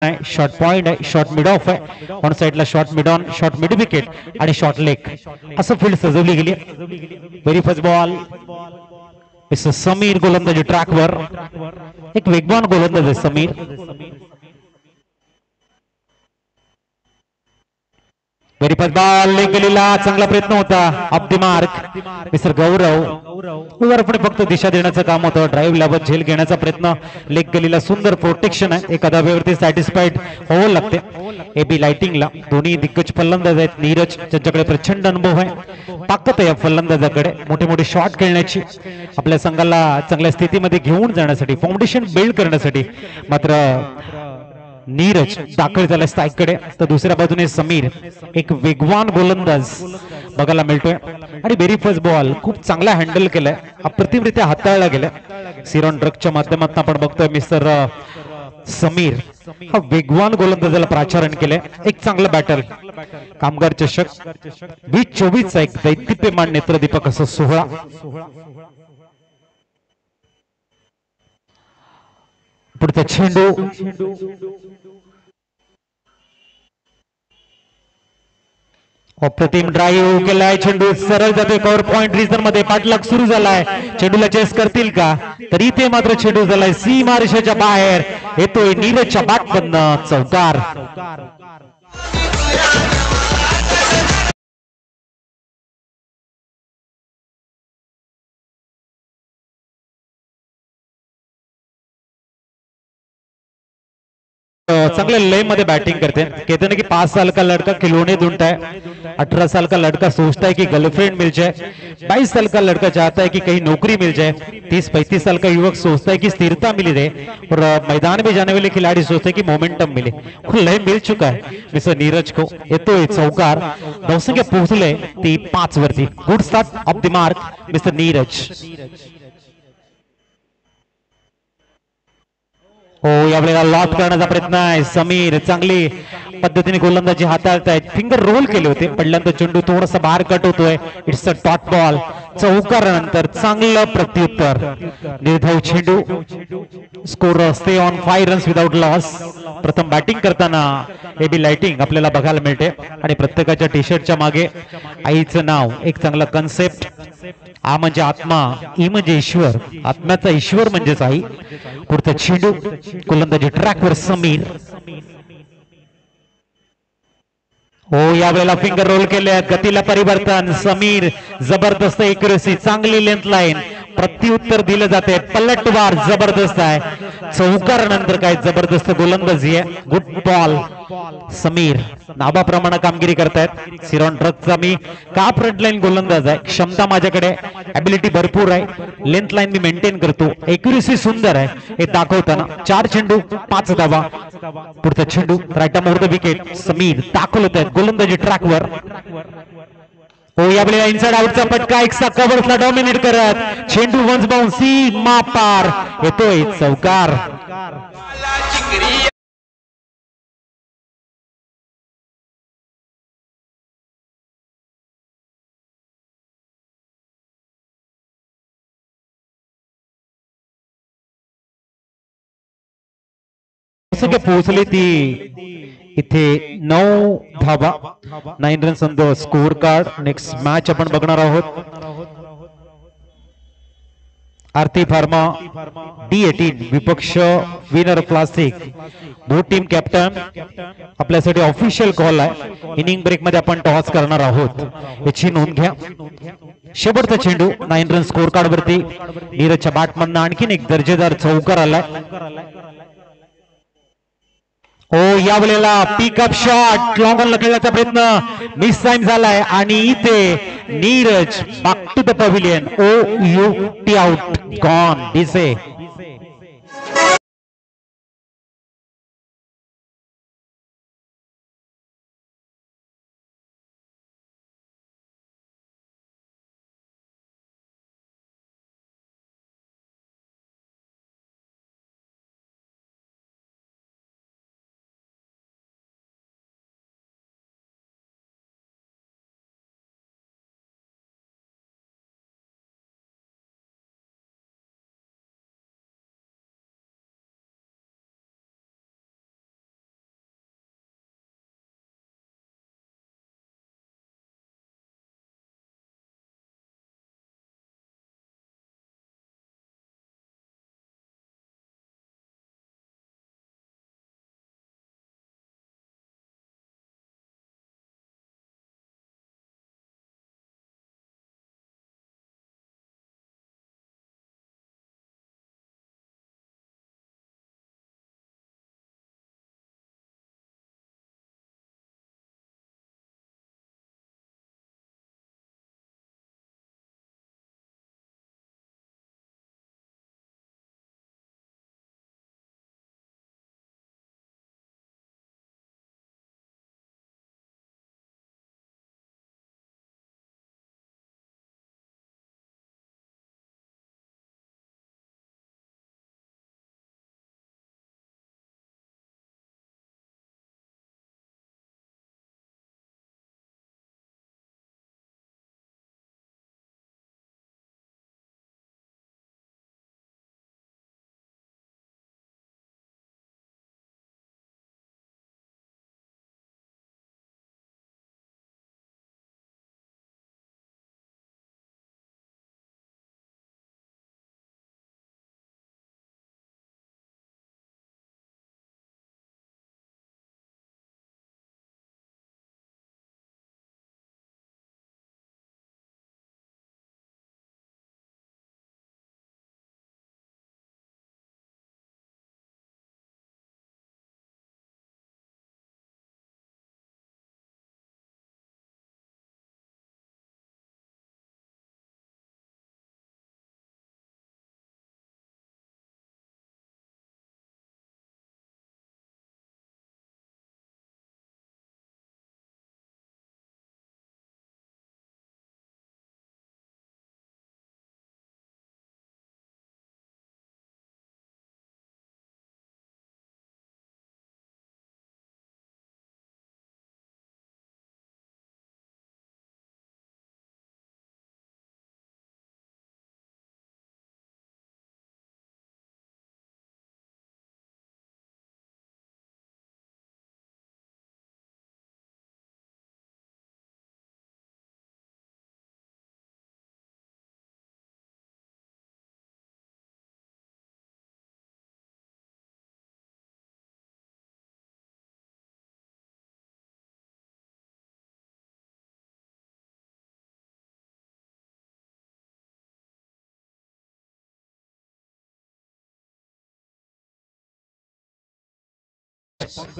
Short point आहे, short mid of आहे, on साइडला short mid on, short mid wicket आणि शॉर्ट लेग असं फील्ड सजवली गेली. Very first ball mister Sameer गोलंदाजी ट्रॅकवर. एक वेगवान गोलंदाज आहे Sameer. Very first ball leg गेलेला, चांगला प्रयत्न होता. ऑफ द मार्क मिस्टर गौरव. पूर्णपणे फक्त दिशा देण्याचं काम होतं. ड्राईव्ह लावत झेल घेण्याचा प्रयत्न. लेग गेलेला सुंदर प्रोटेक्शन आहे. एका धाब्यावरती सॅटिस्फाईड होवं लागते. एबी लाइटिंगला दोन्ही दिग्गज फलंदाज आहेत. नीरज ज्यांच्याकडे प्रचंड अनुभव आहे, ताकद आहे या फलंदाजाकडे मोठे मोठे शॉट खेळण्याची, आपल्या संघाला चांगल्या स्थितीमध्ये घेऊन जाण्यासाठी, फाउंडेशन बिल्ड करण्यासाठी. मात्र नीरज दाखल झाला स्ट्राईककडे, तर दुसऱ्या बाजूने समीर एक वेगवान गोलंदाज बघायला मिळतोय. आणि व्हेरी फर्स्ट बॉल खूप चांगला हँडल केलाय, अप्रतिमरित्या हाताळला गेलाय. सिरॉन ड्रगच्या माध्यमातून आपण बघतोय मिस्टर समीर हा वेगवान गोलंदाजाला प्राचारण केलंय. एक चांगलं बॅटल. कामगार चषक 2024 चा एक दैदिप्यमान नेत्रदीपक असं सोहळा. पुढचा चेंडू अप्रतिम ड्राईव्ह केलाय. चेंडू सरळ जाते कव्हर पॉइंट रिजन मध्ये. पाठलाग सुरू झालाय. चेंडूला चेस करतील का, तर इथे मात्र चेंडू झालाय सीमारेषेच्या बाहेर. येतोय नीरजच्या बॅटमधनं चौकार. चांगले लय मध्ये बैटिंग करते. कहते हैं कि 5 साल का लड़का खिलौने ढूंढता है, 18 साल का लड़का सोचता है कि गर्लफ्रेंड मिल जाए, 22 साल का लड़का चाहता है कि कहीं नौकरी मिल जाए, 30-35 साल का युवक सोचता है कि स्थिरता मिली रहे, और मैदान में जाने वाले खिलाड़ी सोचते हैं कि मोमेंटम मिले. लय मिल चुका है मिस्टर नीरज को. येतोय चौकार. धावसंख्या पोहोचले ती 5 वरती. Good start of the mark mister Neeraj. हो, यावेळेला लॉट करण्याचा प्रयत्न आहे. समीर चांगली पद्धतीने गोलंदाजी हाताळतायत. फिंगर रोल केले होते, पडल्यानंतर चेंडू थोडासा बाहेर कट होतोय. It's a dot ball. चौकारानंतर चांगलं प्रत्युत्तर. निर्धाव चेंडू. Score stay on 5 runs without loss. प्रथम बॅटिंग करताना एबी लाइटिंग आपल्याला बघायला मिळते. आणि प्रत्येकाच्या टी शर्टच्या मागे आईचं नाव, एक चांगला कन्सेप्ट. आ म्हणजे आत्मा, ई म्हणजे ईश्वर, आत्म्याचा ईश्वर म्हणजेच आई. पुढचा चेंडू गोलंदाजी ट्रॅकवर समीर. हो, यावेळेला फिंगर रोल केले. गतीला परिवर्तन. समीर जबरदस्त एक्युरेसी, चांगली लेंथ लाईन. प्रत्युत्तर दिलं जाते. पलटवार जबरदस्त आहे. चौकार नंतर काय जबरदस्त गोलंदाजी आहे. Good ball. समीर नावाप्रमाणे कामगिरी करतायत. सिरॉन ड्रगचा मी का फ्रंटलाईन गोलंदाज आहे, क्षमता माझ्याकडे, ॲबिलिटी भरपूर आहे, लेंथ लाईन मी मेंटेन करतो, एक्युरेसी सुंदर आहे हे दाखवताना. 4 चेंडू 5 धावा. पुढचा चेंडू right off the wicket. Sameer दाखल होत आहेत गोलंदाजी ट्रॅकवर. हो, यावेळेला इनसाइड आउटचा फटका. एक्स्ट्रा कव्हर्सला डॉमिनेट करत चेंडू वन्स बाउंड सीमा पार. येतोय चौकार. पोहोचली ती इथे 9 धावा, 9 runs on the score card. Next match आपण बघणार आहोत. आरती फार्मा D18 विपक्ष विनर क्लासिक. दो टीम कॅप्टन आपल्यासाठी ऑफिशियल कॉल आहे. इनिंग ब्रेक मध्ये आपण टॉस करणार आहोत, याची नोंद घ्या. शेवटचा चेंडू 9 रन स्कोर कार्ड वरती. नीरजच्या बॅटमधनं आणखीन एक दर्जेदार चौकार आलाय. हो, यावेळेला पिकअप शॉट लॉंग ऑन खेळण्याचा प्रयत्न मिस टाइम झालाय. आणि इथे Neeraj back to the pavilion. OUT out gone दिसे.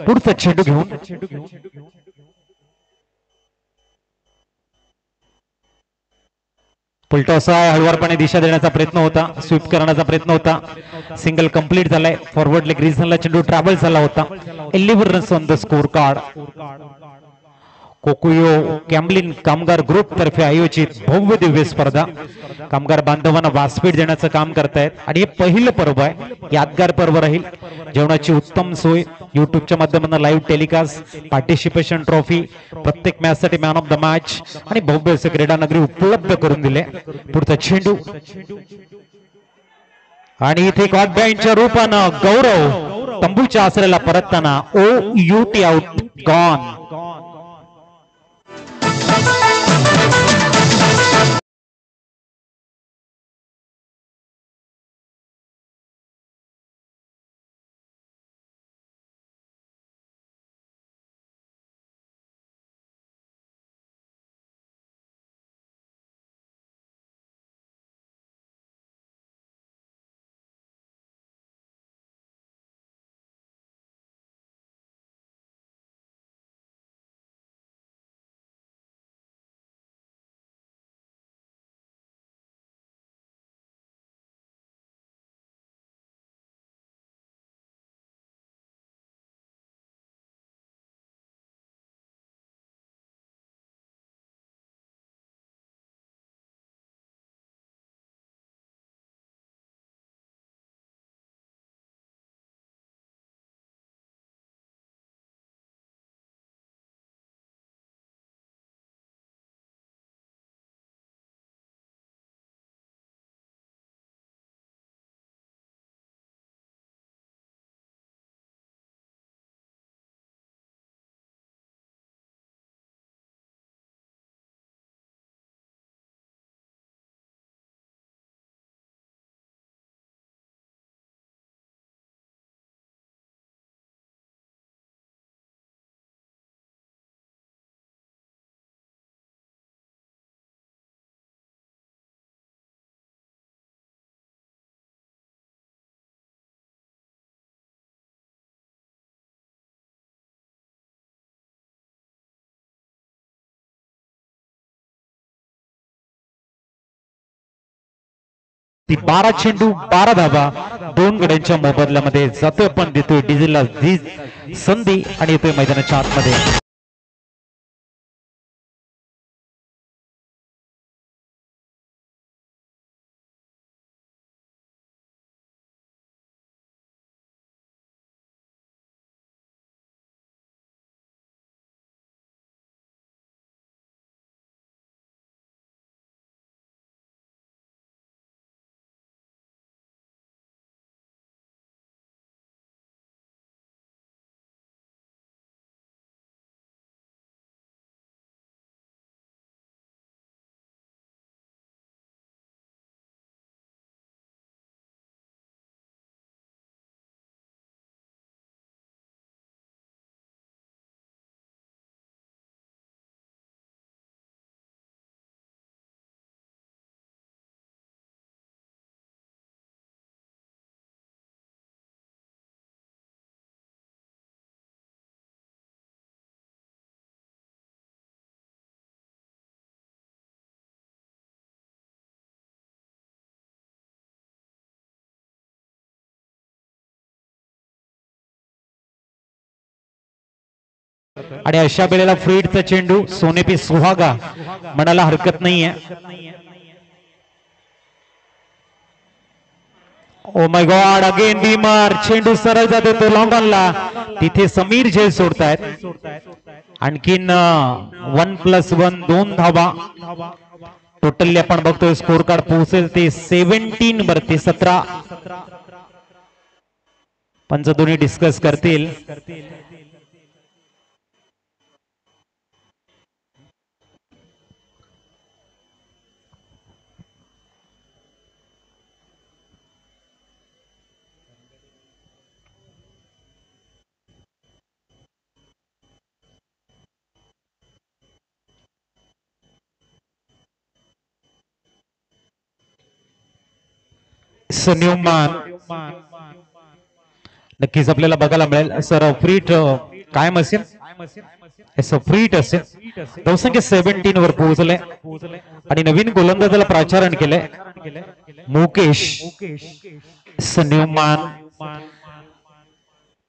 पुढचा चेंडू घेऊन फुलटॉस आहे, हळुवारपणे दिशा देण्याचा प्रयत्न होता, स्वीप करण्याचा प्रयत्न होता, सिंगल कंप्लीट झालाय. फॉरवर्ड लेग रिजनला चेंडू ट्रॅव्हल झाला होता. 11 runs on the score card. Kokuyo Camlin कामगार ग्रुप तर्फे आयोजित भव्य दिव्य स्पर्धा कामगार बांधवांना व्यासपीठ देण्याचं काम करतायत आणि हे पहिलं पर्व आहे, यादगार पर्व राहील. जेवणाची उत्तम सोय, युट्यूबच्या माध्यमातून लाईव्ह टेलिकास्ट, पार्टिसिपेशन ट्रॉफी, प्रत्येक मॅच साठी मॅन ऑफ द मॅच आणि भव्य असे क्रीडा नगरी उपलब्ध करून दिले. पुढचा चेंडू आणि इथे कॉटबँडच्या रूपानं गौरव तंबूच्या आसऱ्याला परतताना OUT आउट गॉन. ती 12 चेंडू 12 धाबा, 2 गड्यांच्या मोबदल्यामध्ये जातोय. पण देतोय डिझेलला संधी आणि येतोय मैदानाच्या आतमध्ये. आणि अशा वेळेला फ्रीडचा चेंडू सोनेपी सुहागा म्हणायला हरकत नाहीये. ओ माय गॉड, अगेन बीमार, चेंडू सरळ जाते तो लॉंगॉनला. तिथे समीर झेल सोडतायत. आणखीन 1+1 2 धावा. टोटली आपण बघतोय स्कोर कार्ड पोहोचेल ते 17 वरती 17. पंच दोन्ही डिस्कस करतील. It's a new man. नक्कीच आपल्याला बघायला मिळेल सर फ्रीट कायम असेल फ्रीट असेल धावसंख्या 17 वर पोहोचले आणि नवीन गोलंदाजाला प्राचारण केले मुकेश सन्युमान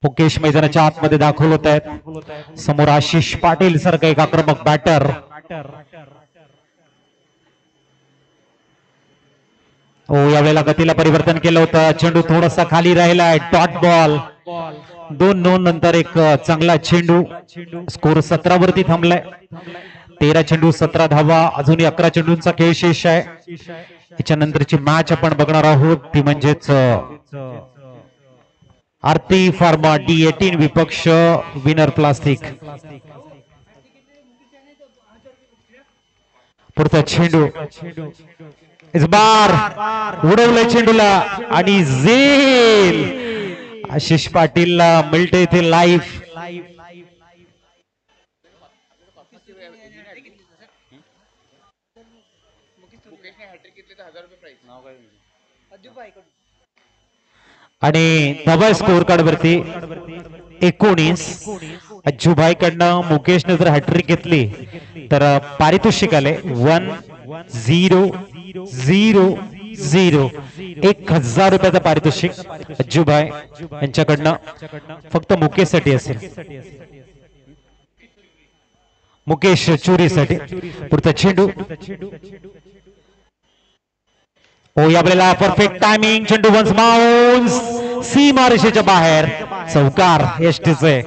मुकेश मैदानाच्या आतमध्ये दाखल होत आहेत समोर आशिष पाटील सारखा एक आक्रमक बॅटर हो यावेळेला गतीला परिवर्तन केलं होतं चेंडू थोडासा खाली राहिलाय डॉट बॉल 2-2 नंतर एक चांगला चेंडू स्कोर 17 वरती थांबलाय 13 चेंडू 17 धावा अजूनही 11 चेंडूंचा खेळ शेष आहे याच्यानंतरची मॅच आपण बघणार आहोत ती म्हणजेच आरती फार्मा D18 विपक्ष विनर प्लास्टिक पुढचा चेंडू इस बार उडवलंय चेंडूला आणि झेल आशिष पाटीलला मिळते इथे लाईफ आणि डबल स्कोर कार्ड वरती 19 अज्जूभाईकडनं मुकेशने जर हॅट्रिक घेतली तर पारितोषिक आले 1-0-0-0 1000 रुपयाचा पारितोषिक अज्जूभाई यांच्याकडनं फक्त मुकेशसाठी असेल मुकेश चोरीसाठी पुढचा चेंडू हो यावेळेला परफेक्ट टायमिंग चेंडू वन्स बाउन्स सीमारेषेच्या बाहेर चौकार एसटीचे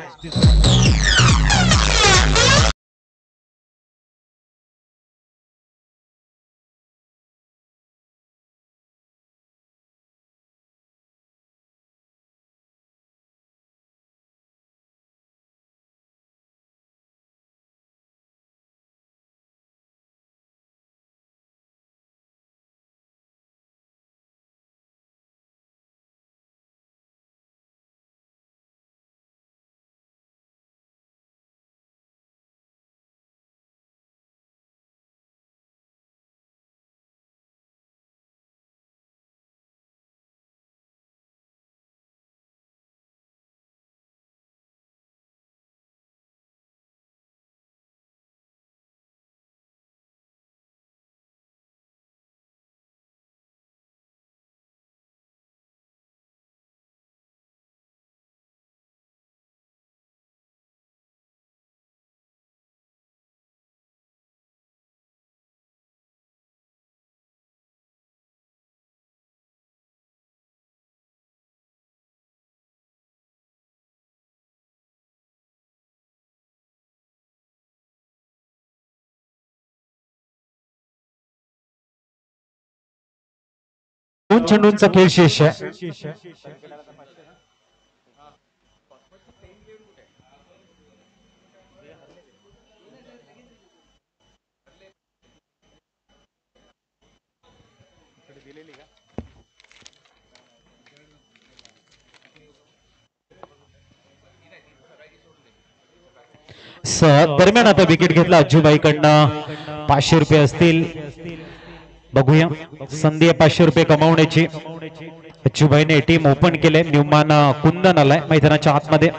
दोन चेंडूंचा खेळ शेष आहे दरम्यान आता विकेट घेतला अज्जूबाईकडनं 500 रुपये असतील बघूया संधी 500 रुपये कमावण्याची अज्जूबाईने टीम ओपन केले न्यूमान कुंदन आलाय मैदानाच्या आतमध्ये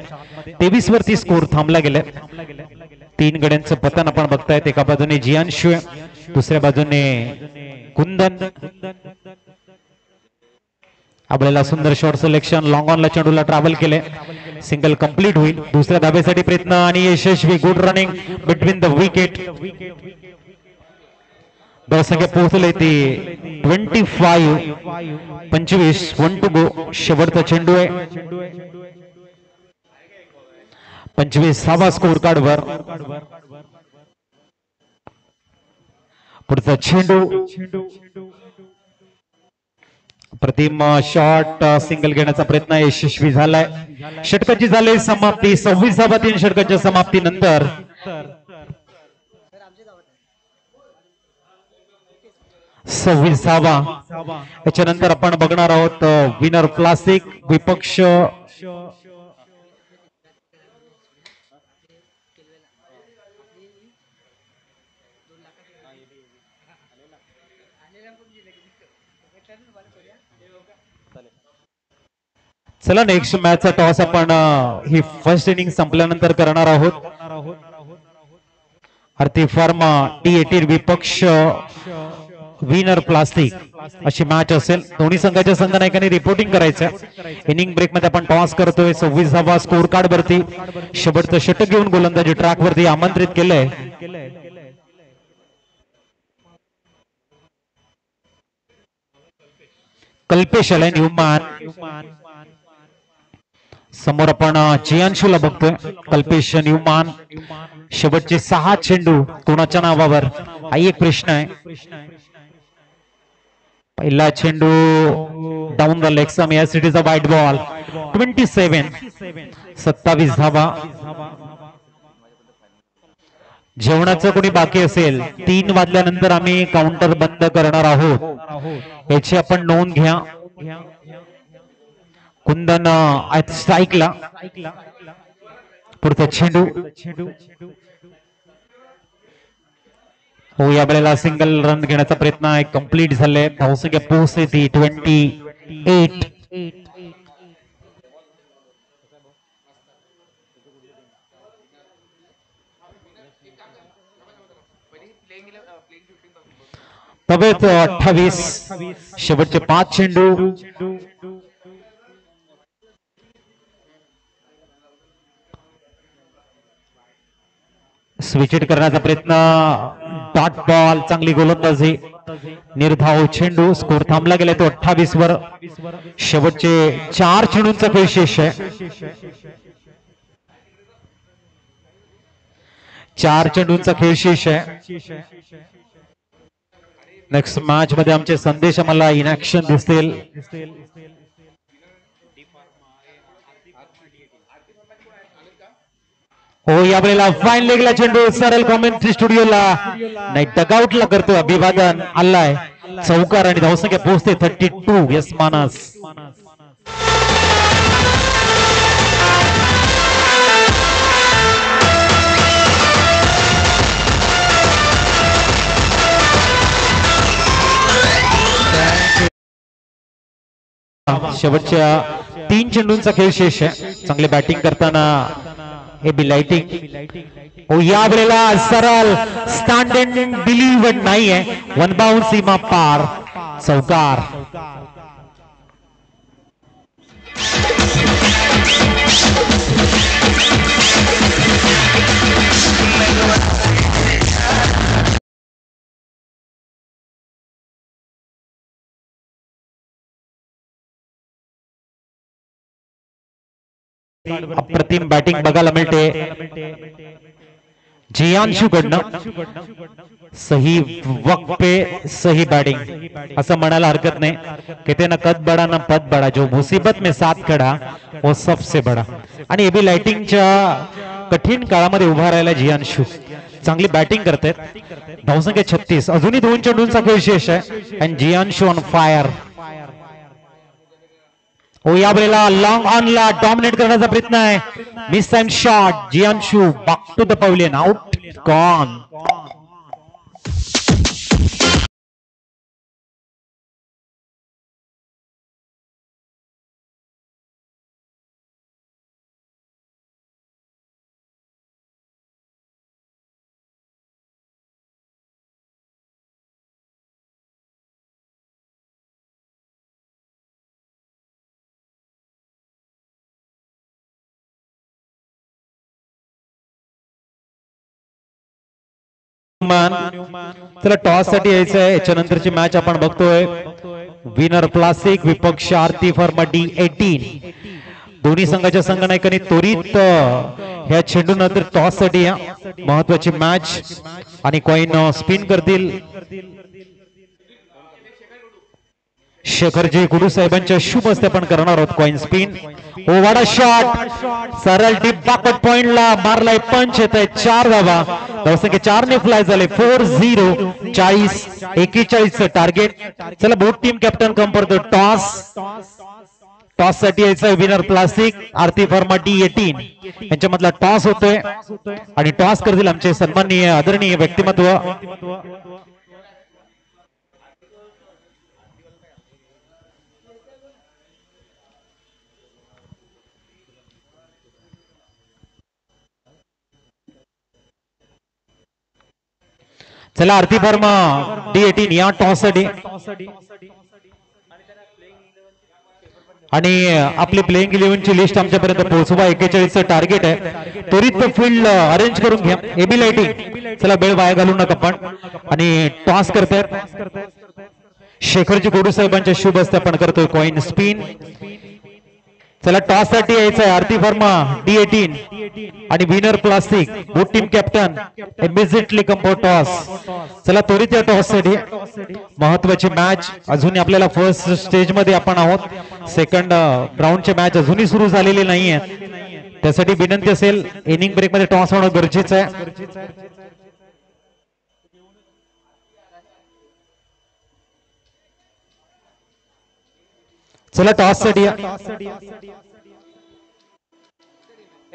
23 वरती स्कोर थांबला गेलाय 3 गड्यांचं पतन आपण बघतायत एका बाजूने जियानशू दुसऱ्या बाजूने कुंदन आपल्याला सुंदर शॉट सिलेक्शन लॉंग ऑनला चेंडूला ट्रॅव्हल केले सिंगल कंप्लीट होईल दुसऱ्या धाब्यासाठी प्रयत्न आणि यशस्वी good running between the wicket धावसंख्या पोहोचले ते 25 1 टू गो शेवटचा चेंडू आहे 25वा स्कोर कार्ड वर पुढचा चेंडू प्रतिम शॉट सिंगल घेण्याचा प्रयत्न यशस्वी झालाय षटकाची झाली समाप्ती 26वा 3 षटकाच्या समाप्तीनंतर 26वा याच्यानंतर आपण बघणार आहोत विनर क्लासिक विपक्ष चला नेक्स्ट मॅचचा टॉस आपण ही फर्स्ट इनिंग संपल्यानंतर करणार आहोत. आरती फार्मा T18 विपक्ष विनर प्लास्टिक अशी मॅच असेल. दोन्ही संघाच्या संघनायकांनी रिपोर्टिंग करायचं. इनिंग ब्रेक मध्ये आपण टॉस करतोय. 26 धावा स्कोर कार्ड वरती शेवटचं षटक घेऊन गोलंदाजी ट्रॅक वरती आमंत्रित केलंय. कल्पेश आलाय न्यूमॅन. समोर आपण जियांशूला बघतोय. कल्पेश न्यूमॅन शेवटचे 6 चेंडू कोणाच्या नावावर हा एक प्रश्न आहे. पहिला चेंडू डाऊन द लेग सम या सिटीचा वाईट बॉल. 27 धावा. जेवणाचं कोणी बाकी असेल 3 वाजल्यानंतर आम्ही काउंटर बंद करणार आहोत याची आपण नोंद घ्या. कुंदन स्ट्राईकला. पुढचा चेंडू हो या वेळेला सिंगल रन घेण्याचा प्रयत्न आहे. कंप्लीट झाले. धावसंख्या पोहोचते ती 28. तवेत 28. शेवटचे 5 चेंडू. स्विच करण्याचा प्रयत्न. Dot ball. चांगली गोलंदाजी. निर्धाव चेंडू. स्कोर थांबला गेला तो 28 वर. शेवटचे 4 चेंडूंचा खेळ शेष आहे. 4 चेंडूंचा खेळ शेष आहे. नेक्स्ट मॅच मध्ये आमचे संदेश आम्हाला इन ऍक्शन दिसतील. हो या वेळेला फाईन लेगला चेंडू. सरळ कॉमेंट्री स्टुडिओला नाही डगआउटला करतो अभिवादन. आलाय चौकार आणि धावसंख्या पोहोचते 32. यस मानस. शेवटच्या 3 चेंडूंचा खेळ शेष आहे. चांगले बॅटिंग करताना एबी लाइटिंग. हो या वेळेला सरळ स्टँडिंग बिलीव्ड नाहीये. 1 बाउंस सीमा पार. चौकार. अप्रतिम बॅटिंग बघायला मिळते जियांशू कडनं. सही वक्त पे सही बैटिंग असं म्हणायला हरकत नाही. कहते ना कद बडा ना पद बडा. जो मुसीबत में साथ खडा वो सबसे बडा. आणि एबी लाइटिंगच्या कठीण काळामध्ये उभा राहिला जियांशू. चांगली बॅटिंग करतात. धावसंख्या 36. अजूनही 2 चेंडूंचा खेळ शेष आहे. आणि जियांशू ऑन फायर. हो या वेळेला लॉंग ऑनला डॉमिनेट करण्याचा प्रयत्न आहे. Miss time shot. Jiyanshu back to the pavilion. Out. Gone. चला टॉस साठी यायचं आहे. याच्यानंतरची मॅच आपण बघतोय. विनर प्लास्टिक विपक्ष आरती फार्मा D18. दोन्ही संघाच्या संघनायकांनी त्वरित ह्या चेंडू नंतर टॉस साठी या महत्वाची मॅच आणि कॉइन स्पिन करतील. शेखरजी गुडू साहेबांच्या शुभ हस्ते आपण करणार आहोत कॉइन स्पिन. Over shot. सरळ डीप बॅकवर्ड पॉइंटला मारलाय पंच. येत आहे 4 धावा. धावसंख्या 4 ने फ्लाय झाले. 4-0. 41 टार्गेट. चला both team captain come for the toss. Toss साठी यायचं विनर प्लास्टिक आरती फार्मा D18 यांच्यामधला टॉस होतोय आणि टॉस करतील आमचे सन्माननीय आदरणीय व्यक्तिमत्व. चला आरती फर्मा D18 या टॉस साठी आणि आपली प्लेइंग 11 ची लिस्ट आमच्यापर्यंत पोहोचवा. 41 टार्गेट आहे. त्वरित फील्ड अरेंज करून घ्या. एबी लाइटिंग चला वेळ वाया घालू नका पण. आणि टॉस करतायत शेखरजी गोडू साहेबांच्या शुभ हस्ते आपण करतोय कॉइन स्पिन. चला टॉस साठी यायचं आहे आरती फर्मा D18 आणि winner plastic both team captain immediately compose toss. चला त्वरित या टॉस साठी महत्वाची मॅच अजूनही आपल्याला फर्स्ट स्टेज मध्ये आपण आहोत. सेकंड राऊंडची मॅच अजूनही सुरू झालेली नाहीये. त्यासाठी विनंती असेल इनिंग ब्रेक मध्ये टॉस होणं गरजेचं आहे. चला टॉस साठी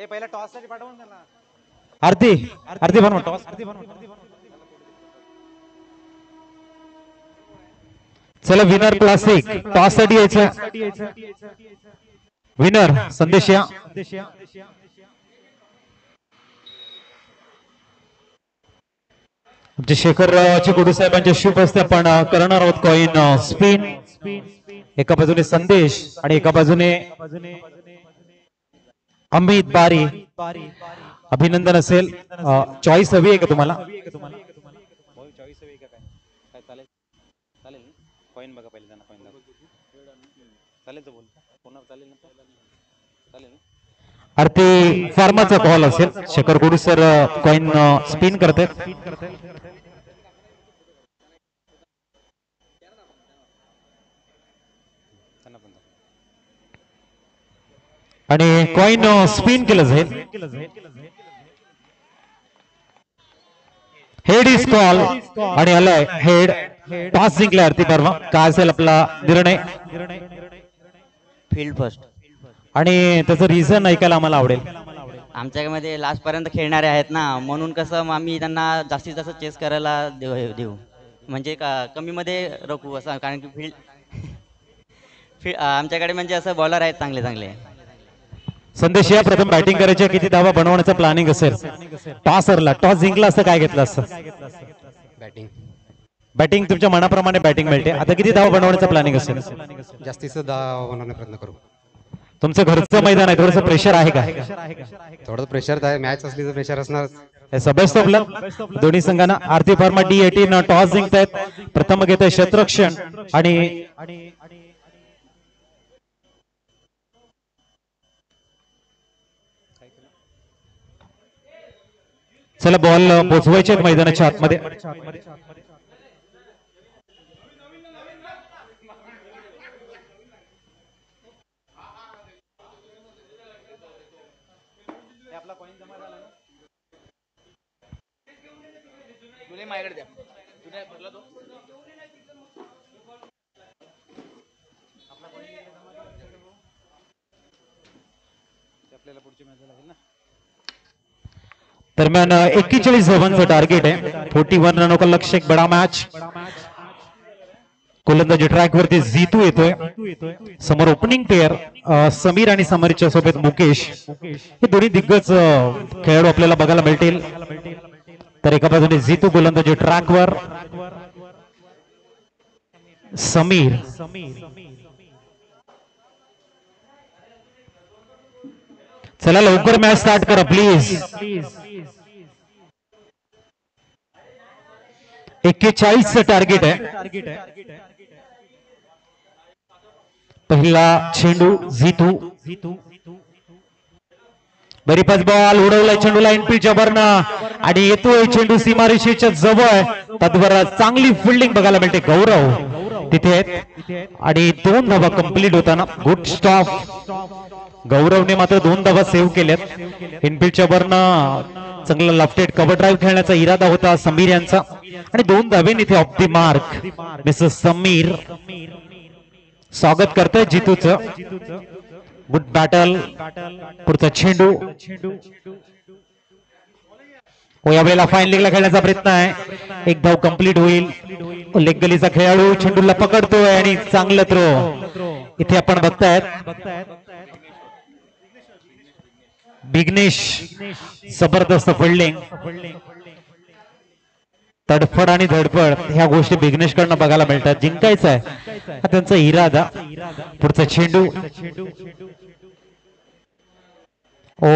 पहिला टॉस साठी पाठवून द्या ना. आरती बनवा टॉस. चला विनर क्लासिक टॉस साठी यायचं. विनर संदेश या. आमचे शेखरची गुडू साहेबांच्या शुभ हस्ते आपण करणार आहोत कॉइन स्पिन. एका बाजूने संदेश आणि एका बाजूने अमित बारी. अभिनंदन असेल. चॉईस हवी आहे का तुम्हाला? आरती फार्माचा कॉल असेल. Shekhar Guddu sir coin spin करतात. आणि कॉइन स्पिन केलं जाईल. हेड इज कॉल आणि आलाय हेड. टॉस जिंकला आरती फर्मा. काय असेल आपला निर्णय? Field first. आणि त्याचं रिझन ऐकायला आम्हाला आवडेल. आमच्यामध्ये लास्ट पर्यंत खेळणारे आहेत ना, म्हणून कसं आम्ही त्यांना जास्तीत जास्त चेस करायला देऊ म्हणजे कमी मध्ये रोखू असं. कारण की आमच्याकडे म्हणजे असं बॉलर आहेत चांगले चांगले. संदेश या प्रथम बॅटिंग करायची. किती धावा बनवण्याचं प्लॅनिंग असेल? टॉस हरला, टॉस जिंकला असं काय घेतलं असतं? बॅटिंग तुमच्या मनाप्रमाणे बॅटिंग मिळते. आता किती धावा बनवण्याचं प्लॅनिंग असेल? जास्तीचं धावा बनवण्याचा प्रयत्न करू. तुमचं घरचं मैदान आहे, थोडंसं प्रेशर आहे का? थोडं प्रेशर आहे. मॅच असली तर प्रेशर असणार. बेस्ट ऑफ लक दोन्ही संघांना. आरती फार्मा D18 टॉस जिंकतायत. प्रथम घेत आहे शतरक्षण आणि चला बॉल पोचवायचे मैदानाच्या आतमध्ये. दरम्यान 41 धावांचं टार्गेट आहे. 41 रनों का लक्ष्य. एक बडा मॅच. गोलंदाजी ट्रॅक वरती जीतू येतोय. समोर ओपनिंग पेअर समीर आणि समरच्या सोबत मुकेश. हे दोन्ही दिग्गज खेळाडू आपल्याला बघायला मिळतील. तर एका बाजूने जीतू गोलंदाजी ट्रॅक वर. समीर चला लवकर मॅच स्टार्ट करा प्लीज. 41 टार्गेट आहे. पहिला चेंडू जीतू. बरीपास बॉल उडवलाय चेंडूला एनपीच्या वरना आणि येतोय चेंडू सीमारेषेच्या जवळ. तद्वारा चांगली फिल्डिंग बघायला मिळते. गौरव तिथे आणि 2 धावा कंप्लीट होताना. Good stop. गौरवने मात्र 2 धावा सेव्ह केल्यात. इनफिल्डच्या वरना चांगला लेफ्ट कव्हर ड्राईव्ह खेळण्याचा इरादा होता समीर यांचा आणि 2 धावेने इथे of the mark mister Sameer. स्वागत करतोय जितूचं. Good battle. पुढचा चेंडू यावेळेला फाईन लेगला खेळण्याचा प्रयत्न आहे. 1 धाव कंप्लीट होईल. लेग गलीचा खेळाडू चेंडूला पकडतोय आणि चांगलं थ्रो इथे आपण बघतायत. विघ्नेश जबरदस्त फिल्डिंग. तडफड आणि धडपड ह्या गोष्टी बिघ्नेश कडनं बघायला मिळतात. जिंकायचं आहे हा त्यांचा इरादा. पुढचा चेंडू ओ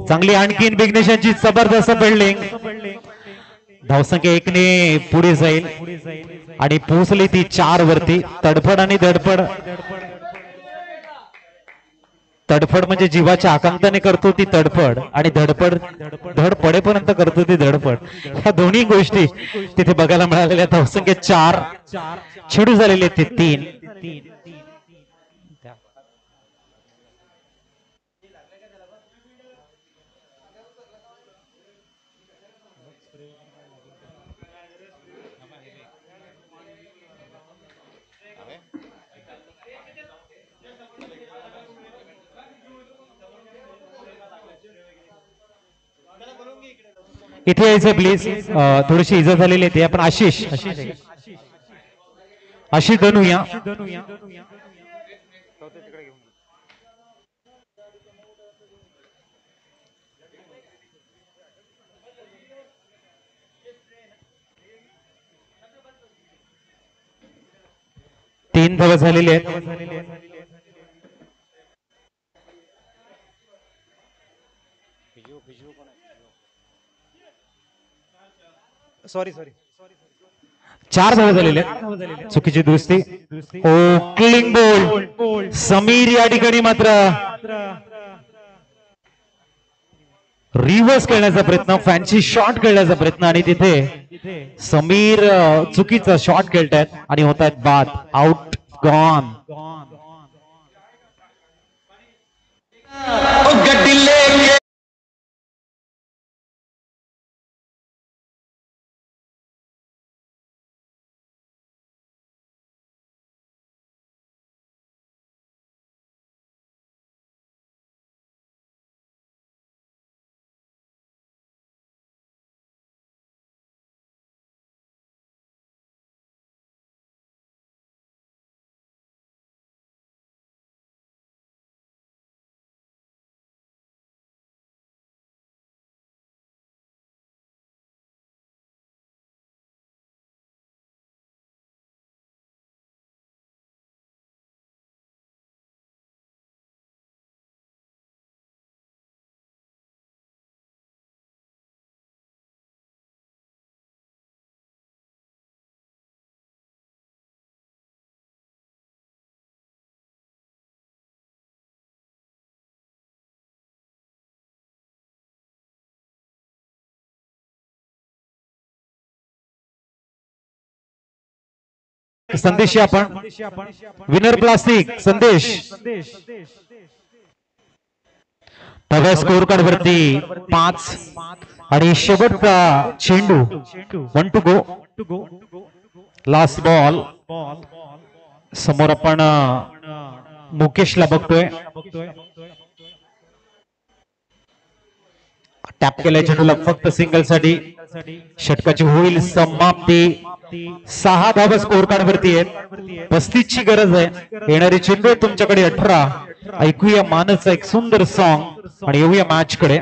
चांगली आणखीन बिघ्नेशांची जबरदस्त फिल्डिंग. धावसंख्या 1ने पुढे जाईल आणि पोहोचली ती 4 वरती. तडफड आणि धडपड. तडफड म्हणजे जीवाच्या आकांक्षाने करतो ती तडफड आणि धडपड धड पडेपर्यंत करतो ती धडपड. ह्या दोन्ही गोष्टी तिथे बघायला मिळालेल्या. धावसंख्या 4 चेंडू झालेले ते 3. इथे यायचं प्लीज. थोडीशी इजा झालेली आहे. आपण आशिष धनुया. तीन धावा झालेले आहेत. सॉरी 4 धावा झालेले आहेत. चुकीची दुरुस्ती. ओ क्लिंग बोल. समीर या ठिकाणी मात्र रिव्हर्स खेळण्याचा प्रयत्न, फॅन्सी शॉट खेळण्याचा प्रयत्न आणि तिथे समीर चुकीचा शॉट खेळतायत आणि होत आहेत बाद. Out gone. संदेश आपण विनर प्लास्टिक संदेश नव्या स्कोर कार्ड वरती 5 आणि शेवटचा चेंडू. 1 टू गो. Last ball. समोर आपण मुकेशला बघतोय. टॅप केल्या चेंडूला फक्त सिंगल साठी. षटकाची होईल समाप्ती. 6 धावा स्कोर कार्ड वरती आहेत. 35 ची गरज आहे. येणारे चेंडू तुमच्याकडे 18. ऐकूया मानसचा एक सुंदर सॉन्ग आणि येऊया मॅच कडे.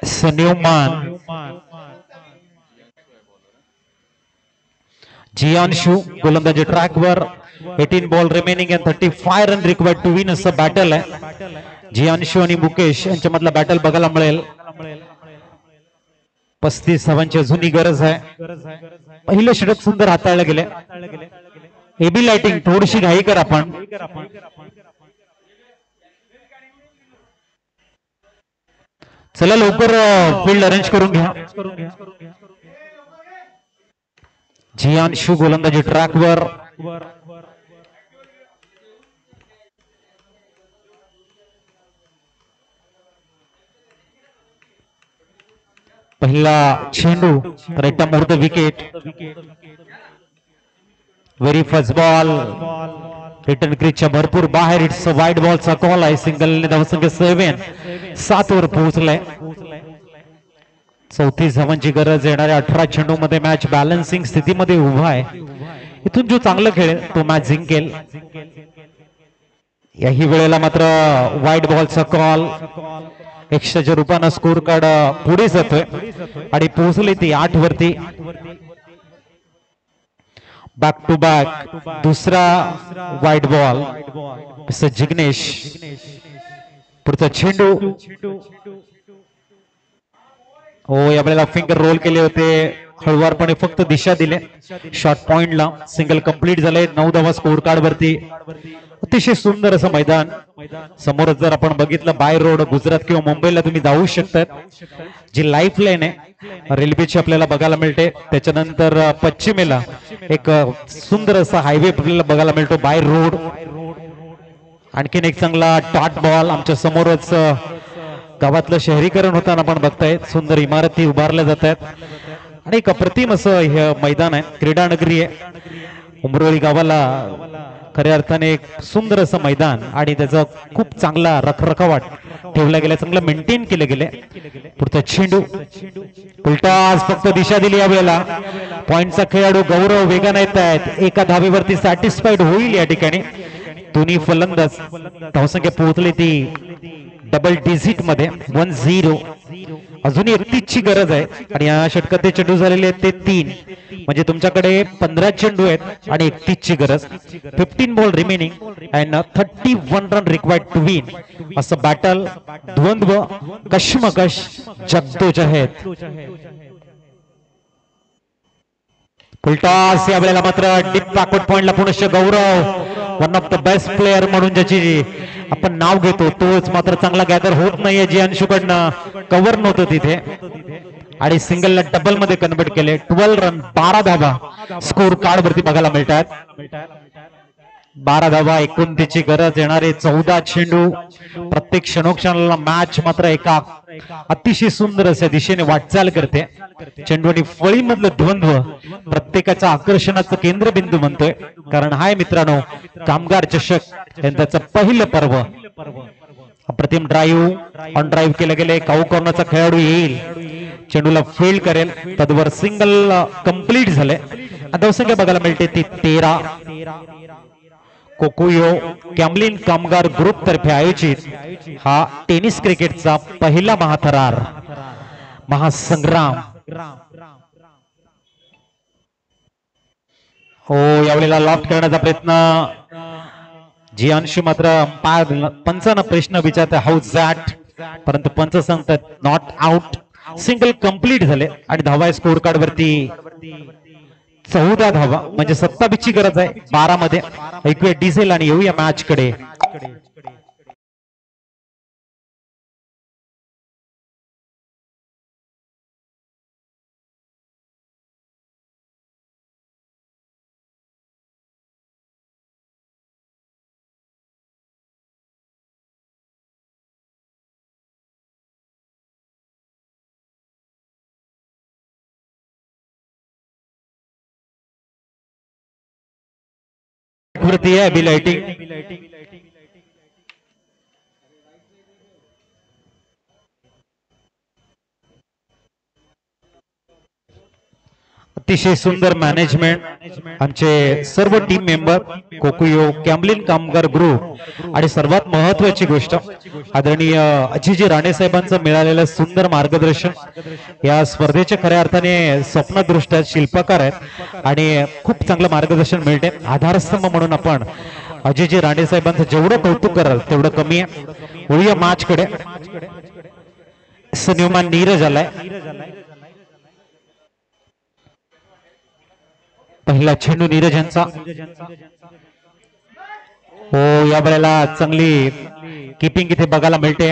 सन्युमान जियानशू गोलंदाजी ट्रॅकवर. 18 ball remaining and 35 run required to win असं बॅटल आहे. जियानशू आणि मुकेश यांच्यामधला बॅटल बघायला मिळेल. 35 धावांची अजूनही गरज आहे. पहिलं षटक सुंदर हाताळलं गेले. एबी लाइटिंग थोडीशी घाई कर आपण. चला लवकर फील्ड अरेंज करून घ्या. जियानशू गोलंदाजी ट्रॅकवर. पहिला चेंडू right more the wicket. Very first ball return क्रीजच्या भरपूर बाहेर. इट्स वाईड बॉलचा कॉल आहे. सिंगल धावसंख्या 7 वर पोहोचलाय. 34 धावांची गरज. येणाऱ्या 18 चेंडू मध्ये मॅच बॅलन्सिंग स्थितीमध्ये उभा आहे. इथून जो चांगलं खेळेल तो मॅच जिंकेल. याही वेळेला मात्र वाईड बॉलचा कॉल. एक्स्ट्राच्या रूपानं स्कोर कार्ड पुढे जातोय आणि पोहोचले ती 8 वरती. बॅक टू बॅक दुसरा वाईड बॉल. मिस्टर जिग्नेश. पुढचा चेंडू. हो, यावेळेला फिंगर रोल केले होते. हळुवारपणे फक्त दिशा दिले. शॉर्ट पॉइंटला सिंगल कंप्लीट झाले. 9 धावा स्कोर कार्ड वरती. अतिशय सुंदर असं मैदान. समोरच जर आपण बघितलं बाय रोड गुजरात किंवा मुंबईला तुम्ही जाऊ शकतात. जी लाईफ लाईन आहे रेल्वेची आपल्याला बघायला मिळते. त्याच्यानंतर पश्चिमेला एक सुंदर असा हायवे आपल्याला बघायला मिळतो बाय रोड. आणखीन एक चांगला डॉट बॉल. आमच्या समोरच गावातलं शहरीकरण होताना आपण बघताय. सुंदर इमारती उभारल्या जात आहेत आणि एक अप्रतिम असं हे मैदान आहे. क्रीडा नगरी आहे. उमरोळी गावाला खऱ्या अर्थाने एक सुंदर असं मैदान आणि त्याचा खूप चांगला रखरखावाट ठेवला गेला. चांगलं मेंटेन केले गेले. पुढचा चेंडू उलटाच फक्त दिशा दिली. यावेळेला पॉइंटचा खेळाडू गौरव वेगाने येत आहेत. एका धावेवरती सॅटिस्फाईड होईल या ठिकाणी. दोन्ही फलंदाज. धावसंख्या पोहोचली ती डबल डिजिट मध्ये 1-0. अजूनही 31 ची गरज आहे आणि या षटकात ते चेंडू झालेले आहेत ते 3. म्हणजे तुमच्याकडे 15 चेंडू आहेत आणि 31 ची गरज. 15 ball remaining and 31 run required to win. असं बॅटल द्वंद्व कशमकश जगदोजहद. उलटास यावेळेला मात्र डीप बॅकवर्ड पॉइंटला पुनश्च Gaurav. One of the best player म्हणून ज्याची आपण नाव घेतो तोच मात्र चांगला गॅदर होत नाहीये. जी अंशुकडनं कव्हर नव्हतं तिथे आणि सिंगलला डबल मध्ये कन्वर्ट केले. 12 रन 12 धावा स्कोर कार्ड वरती बघायला मिळतात. 12 धावा एकूण त्याची गरज. येणारे 14 चेंडू. प्रत्येक क्षणोक्षणाला मॅच मात्र एका अतिशय सुंदर अशा दिशेने वाटचाल करते. चेंडू आणि फळीमधलं द्वंद्व प्रत्येकाच्या आकर्षणाचं केंद्रबिंदू म्हणतोय. कारण हाय मित्रांनो कामगार चषक यांचं पहिलं पर्व. अप्रतिम ड्राईव्ह ऑन ड्राईव्ह केले गेले. काऊ कॉर्नरचा खेळाडू येईल. चेंडूला फील्ड करेल. तद्वर सिंगल कंप्लीट झाले. धावसंख्या बघायला मिळते ती 13. कोकुयो कॅम्लिन कामगार ग्रुप तर्फे आयोजित हा टेनिस क्रिकेटचा पहिला महाथरार महासंग्राम. हो, यावेळेला लॉफ्ट करण्याचा प्रयत्न. जी अंशू मात्र पंचांना प्रश्न विचारते हाऊस दॅट, परंतु पंच सांगतात नॉट आउट. सिंगल कंप्लीट झाले आणि धावा स्कोर कार्ड वरती 14 धावा. म्हणजे 27 ची गरज आहे 12 मध्ये. ऐकूया डिझेल आणि येऊया मॅच कडे. वरती आहे अभी लाइटिंग. अतिशय सुंदर मॅनेजमेंट. आमचे सर्व टीम मेंबर कोकुयो कॅम्लिन कामगार ग्रुप आणि सर्वात महत्वाची गोष्ट आदरणीय अजिजी राणे साहेबांचं मिळालेलं सुंदर मार्गदर्शन. या स्पर्धेचे खऱ्या अर्थाने स्वप्नदृष्ट्या शिल्पकार आहेत आणि खूप चांगलं मार्गदर्शन मिळते. आधारस्तंभ म्हणून आपण अजिजी राणे साहेबांचं जेवढं कौतुक कराल तेवढं कमी आहे. वळूया मॅच कडे. न्यूमॅन नीरज आलाय. पहिला चेंडू नीरज यांचा. हो, या वेळेला चांगली किपिंग इथे बघायला मिळते.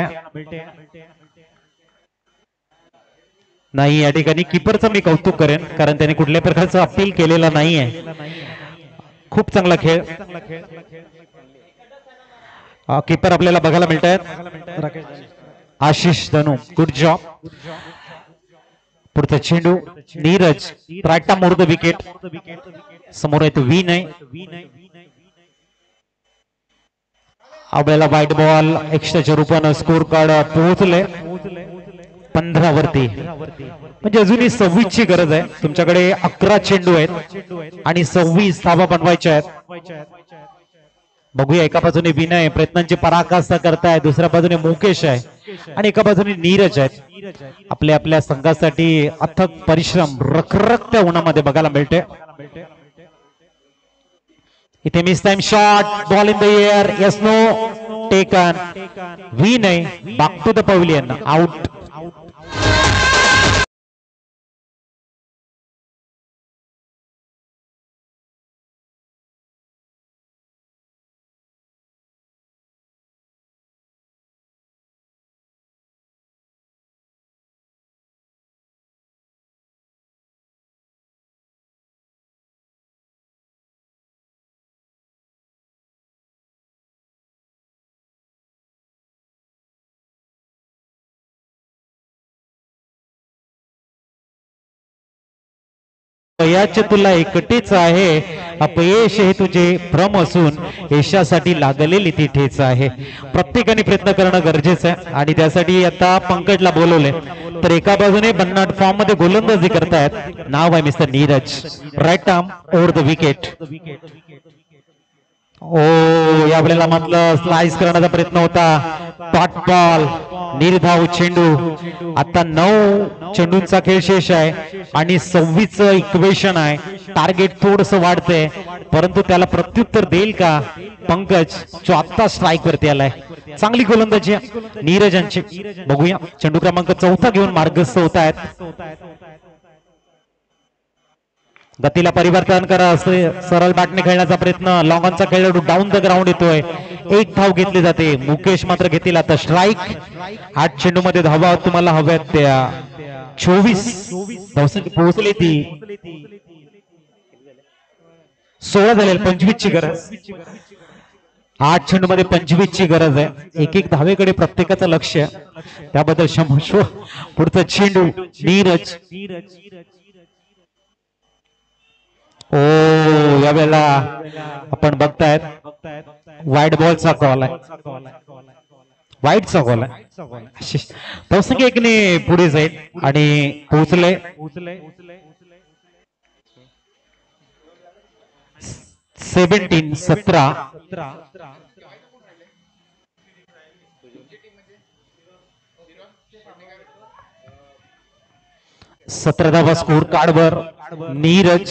नाही, या ठिकाणी किपरचं मी कौतुक करेन कारण त्याने कुठल्याही प्रकारचं अपील केलेलं नाहीये. खूप चांगला खेळ. किपर आपल्याला बघायला मिळत आहेत आशिष धनू. Good job. पुढचा चेंडू नीरज राईटा मोर द विकेट. समोर आहे विनय. आपल्याला व्हाईट बॉल एक्स्ट्राच्या रूपानं स्कोर कार्ड पोहोचले 15 वरती. म्हणजे अजूनही 26 ची गरज आहे. तुमच्याकडे 11 चेंडू आहेत आणि 26 धावा बनवायच्या आहेत. बघूया, एका बाजूने विनय प्रयत्नांची पराकाष्ठा करताय, दुसऱ्या बाजूने मुकेश आहे आणि एका बाजूने नीरज आहेत. आपल्या संघासाठी अथक परिश्रम रखरखत्या उन्हामध्ये बघायला मिळते. इथे miss time shot, ball in the air, yes no taken. Vinay back to the pavilion, out. वयाचे तुला एकटेच आहे, अपयश हे तुझे भ्रम असून यशासाठी लागलेली ती ठेच आहे. प्रत्येकाने प्रयत्न करणं गरजेचं आहे आणि त्यासाठी आता पंकजला बोलवले. तर एका बाजूने बन्नाट फॉर्म मध्ये गोलंदाजी करतायत, नाव आहे mister Neeraj. Right arm over the wicket. Oh, यावेळेला म्हटलं स्लाइस करण्याचा प्रयत्न होता, डॉट बॉल, निर्धाव चेंडू. आता 9 चेंडूंचा खेळ शेष आहे आणि 26 इक्वेशन आहे. टार्गेट थोडस वाढतंय, परंतु त्याला प्रत्युत्तर देईल का पंकज, जो आता स्ट्राईक वरती आलाय. चांगली गोलंदाजी नीरजांची. बघूया, चेंडू क्रमांक 4 घेऊन मार्गस्थ होत आहेत. गतीला परिवर्तन करा, सरळ बॅटने खेळण्याचा प्रयत्न. लॉंग ऑनचा खेळाडू डाऊन द ग्राउंड येतोय, 1 धाव घेतली जाते. मुकेश मात्र घेतील आता स्ट्राईक. 8 चेंडू मध्ये धावा तुम्हाला हव्यात त्या 24 धावसंख्या पोहोचली ती 16 झाले. 25 ची गरज, 8 चेंडू मध्ये 25 ची गरज आहे. एक धावेकडे प्रत्येकाचं लक्ष, त्याबद्दल क्षमस्व. पुढचा चेंडू नीरज. ओ, यावेळेला आपण बघतायत व्हाईट बॉलचा कॉल आहे, व्हाईटचा कॉल आहे. धावसंख्या 1 ने पुढे जाईल आणि पोहोचले 17. सतरा धावा स्कोर कार्डवर. नीरज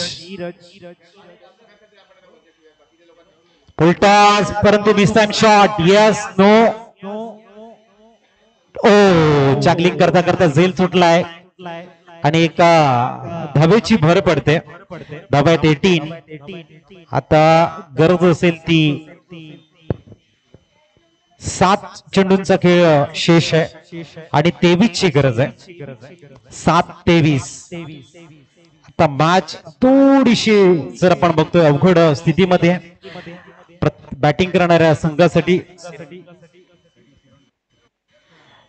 फुलटॉस, परंतु miss time shot, yes no. Oh, juggling करता करता झेल सुटलाय आणि एका धावेची भर पडते. धावा आहेत 18. आता गरज असेल ती 7 चेंडूंचा खेळ शेष आहे आणि 23 ची गरज आहे. 7-23. आता मॅच थोडीशी जर आपण बघतोय अवघड स्थितीमध्ये बॅटिंग करणाऱ्या संघासाठी.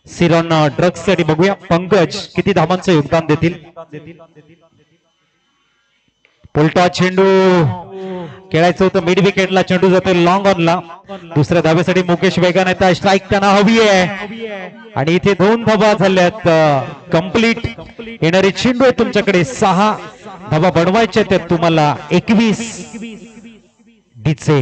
सिरॉन ड्रग्स साठी बघूया पंकज किती धावांचं योगदान देतील. पुलटा चेंडू खेळायचं होतं मिड विकेटला, चेंडू जातो लॉंग ऑनला. दुसऱ्या धावेसाठी मुकेश वेगान येतात, स्ट्राईक त्यांना हवी आहे आणि इथे 2 धावा झाल्यात कंप्लीट. येणारे चेंडू आहे तुमच्याकडे 6 धावा बनवायच्या आहेत तुम्हाला 21 डीचे.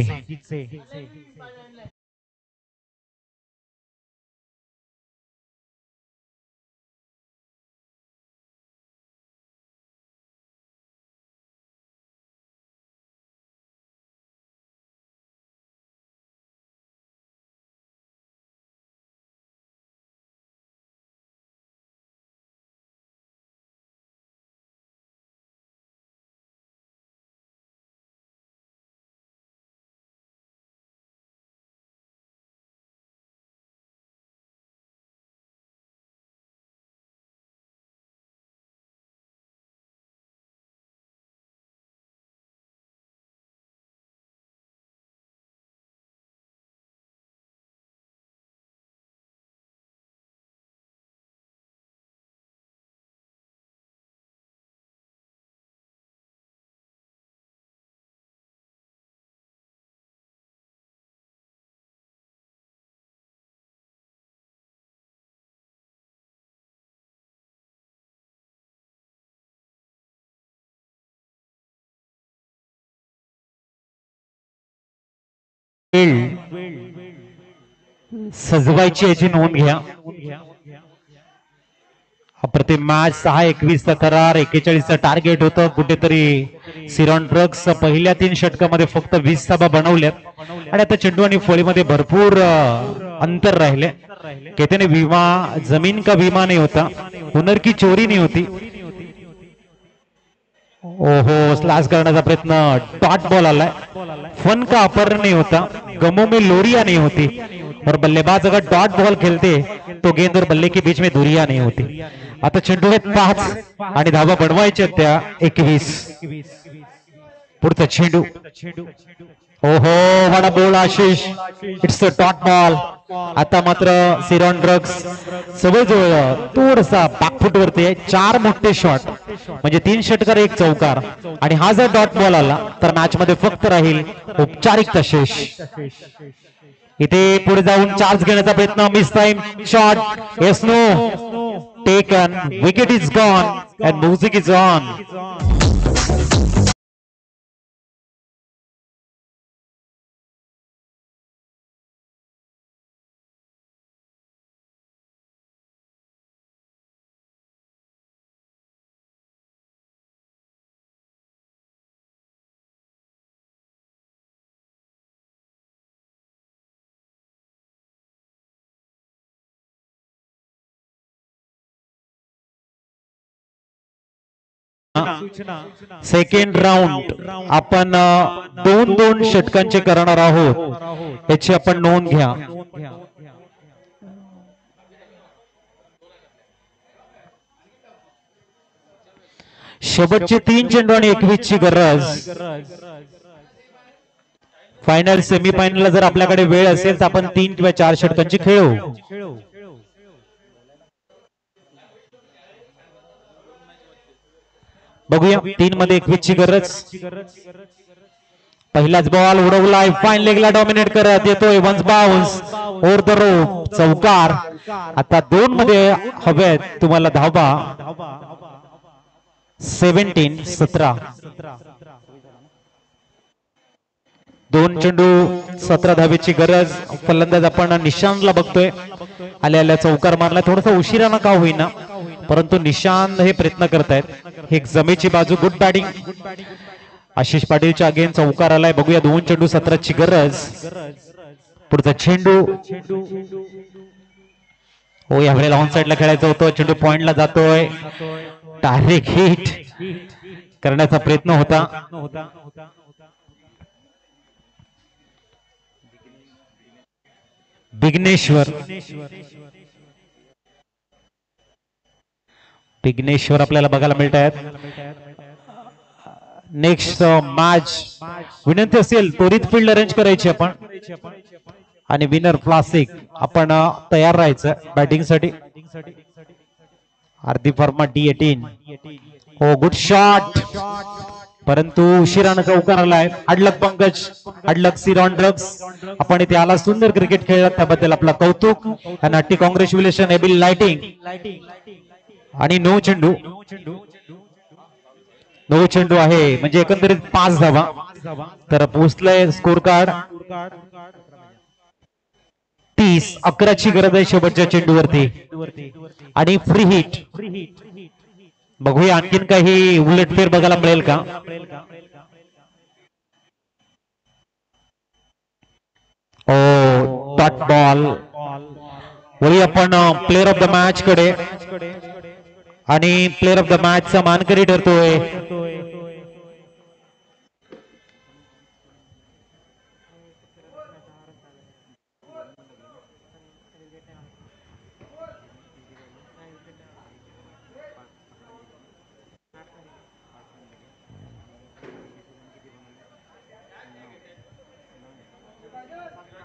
सजवायची याची नोंद घ्या. अप्रतिम मॅच 6-21चा करार 41चं टार्गेट होतं. कुठेतरी सिरॉन ड्रग्स पहिल्या 3 षटकामध्ये फक्त 20 धावा बनवल्यात आणि आता चेंडू आणि फळीमध्ये भरपूर अंतर राहिले. कहते विमा जमीन का विमा नहीं होता, हुनर की चोरी नहीं होती. ओहो, स्लॅश करण्याचा प्रयत्न, डॉट बॉल आलाय. फन का अपहरण नहीं होता, गमों में लोरिया नहीं होती. और बल्लेबाज अगर डॉट बॉल खेलते तो गेंद और बल्ले के बीच में दुरिया नहीं होती. आता चेंडू आहेत 5 आणि धावा बनवायच्या त्या 21. पुढचा चेंडू. ओहो, vada ball Ashish, it's a dot ball. आता मात्र सिरॉन ड्रग्स जवळजवळ थोडासा बॅकफुट वरती आहे. 4 मोठे शॉट म्हणजे 3 षटकार 1 चौकार आणि हा जर डॉट बॉल आला तर मॅच मध्ये फक्त राहील औपचारिक शेष. इथे पुढे जाऊन चार्ज घेण्याचा प्रयत्न, miss time shot, yes know taken, wicket is gone and music is on. Second round आपण 2-2 षटकांचे करणार आहोत, याची आपण नोंद घ्या. शेवटचे 3 चेंडू आणि 21 ची गरज. फायनल सेमीफायनलला जर आपल्याकडे वेळ असेल तर आपण 3 किंवा 4 षटकांची खेळू. बघूया 3 मध्ये 21 ची गरज. पहिलाच बॉल उडवलाय, फाईन लेगला डॉमिनेट करत येतोय. Once bounce over the rope, चौकार. आता 2 मध्ये हवेत तुम्हाला धावा. 17 2 चेंडू 17 धावेची गरज. फलंदाज आपण निशांतला बघतोय, आल्या चौकार मारला. थोडासा उशिरानं का होईना परंतु निशांत हे प्रयत्न करतायत. एक जमेची बाजू, गुड बॅटिंग. आशिष पाटीलच्या अगेन चौकार आलाय. बघूया 2 चेंडू 17 ची गरज. पुढचा चेंडू. हो, यावेळेला ऑन साइडला खेळायचं होतं. चेंडू पॉइंटला जातोय. डायरेक्ट हिट करण्याचा प्रयत्न होता. विघ्नेश्वर आपल्याला बघायला मिळत आहेत. नेक्स्ट मॅच विनंती असेल त्वरित फील्ड अरेंज करायची आपण आणि विनर क्लासिक आपण तयार राहायचं बॅटिंग साठी. हार्दिक वर्मा D18. हो, गुड शॉट परंतु उशिरानं चौकार आलाय. अडलक पंकज, अडलक सिरॉन ड्रग्स. आपण इथे आला, सुंदर क्रिकेट खेळला, त्याबद्दल आपला कौतुक आणि हट्टी कॉंग्रॅच्युलेशन. एबिल लाइटिंग आणि 9 चेंडू. 9 चेंडू आहे म्हणजे एकंदरीत 5 धावा. तर पोहोचलंय स्कोर कार्ड 30. 11 ची गरज आहे शेवटच्या चेंडूवरती आणि फ्री हिट. बघूया आणखीन काही उलटफेर बघायला मिळेल का. ओ, डॉट बॉल. वळी आपण प्लेअर ऑफ द मॅच कडे आणि प्लेअर ऑफ द मॅच चा मानकरी ठरतोय